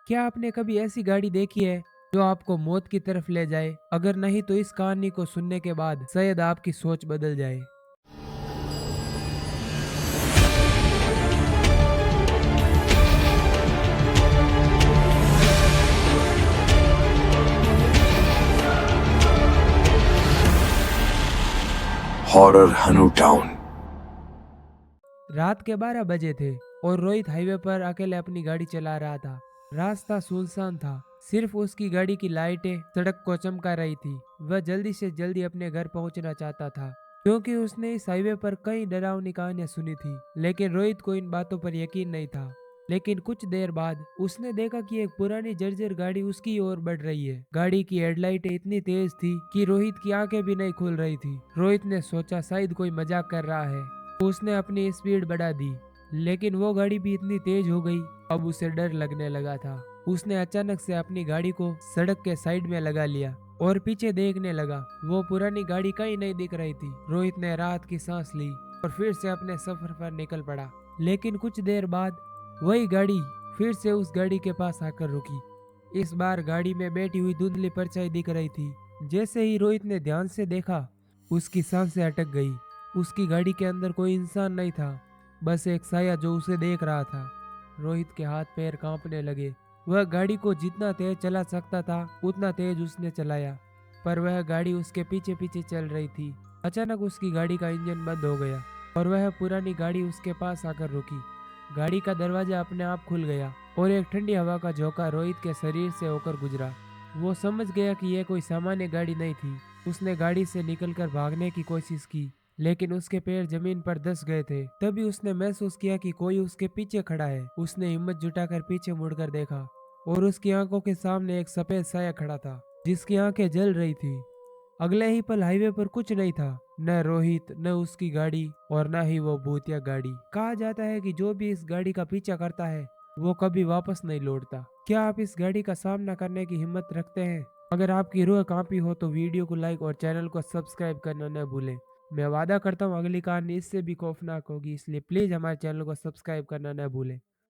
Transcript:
क्या आपने कभी ऐसी गाड़ी देखी है जो आपको मौत की तरफ ले जाए? अगर नहीं तो इस कहानी को सुनने के बाद शायद आपकी सोच बदल जाए। हॉरर हनु टाउन। रात के 12 बजे थे और रोहित हाईवे पर अकेले अपनी गाड़ी चला रहा था। रास्ता सुनसान था, सिर्फ उसकी गाड़ी की लाइटें सड़क को चमका रही थी। वह जल्दी से जल्दी अपने घर पहुंचना चाहता था क्योंकि उसने इस हाईवे पर कई डरावनी कहानियां सुनी थी। लेकिन रोहित को इन बातों पर यकीन नहीं था। लेकिन कुछ देर बाद उसने देखा कि एक पुरानी जर्जर गाड़ी उसकी ओर बढ़ रही है। गाड़ी की हेडलाइटें इतनी तेज थी कि रोहित की आंखें भी नहीं खुल रही थी। रोहित ने सोचा शायद कोई मजाक कर रहा है। उसने अपनी स्पीड बढ़ा दी, लेकिन वो गाड़ी भी इतनी तेज हो गई, अब उसे डर लगने लगा था। उसने अचानक से अपनी गाड़ी को सड़क के साइड में लगा लिया और पीछे देखने लगा। वो पुरानी गाड़ी कहीं नहीं दिख रही थी। रोहित ने राहत की सांस ली और फिर से अपने सफर पर निकल पड़ा। लेकिन कुछ देर बाद वही गाड़ी फिर से उस गाड़ी के पास आकर रुकी। इस बार गाड़ी में बैठी हुई धुंधली परछाई दिख रही थी। जैसे ही रोहित ने ध्यान से देखा, उसकी सांसें अटक गई। उसकी गाड़ी के अंदर कोई इंसान नहीं था, बस एक साया जो उसे देख रहा था। रोहित के हाथ पैर कांपने लगे। वह गाड़ी को जितना तेज चला सकता था उतना तेज उसने चलाया, पर वह गाड़ी उसके पीछे पीछे चल रही थी। अचानक उसकी गाड़ी का इंजन बंद हो गया और वह पुरानी गाड़ी उसके पास आकर रुकी। गाड़ी का दरवाजा अपने आप खुल गया और एक ठंडी हवा का झोंका रोहित के शरीर से होकर गुजरा। वो समझ गया कि यह कोई सामान्य गाड़ी नहीं थी। उसने गाड़ी से निकलकर भागने की कोशिश की, लेकिन उसके पैर जमीन पर धंस गए थे। तभी उसने महसूस किया कि कोई उसके पीछे खड़ा है। उसने हिम्मत जुटाकर पीछे मुड़कर देखा और उसकी आंखों के सामने एक सफेद साया खड़ा था जिसकी आंखें जल रही थी। अगले ही पल हाईवे पर कुछ नहीं था, न रोहित, न उसकी गाड़ी और न ही वो भूतिया गाड़ी। कहा जाता है कि जो भी इस गाड़ी का पीछा करता है वो कभी वापस नहीं लौटता। क्या आप इस गाड़ी का सामना करने की हिम्मत रखते हैं? अगर आपकी रूह कांपी हो तो वीडियो को लाइक और चैनल को सब्सक्राइब करना न भूलें। मैं वादा करता हूँ अगली कहानी इससे भी खौफनाक होगी, इसलिए प्लीज हमारे चैनल को सब्सक्राइब करना न भूलें।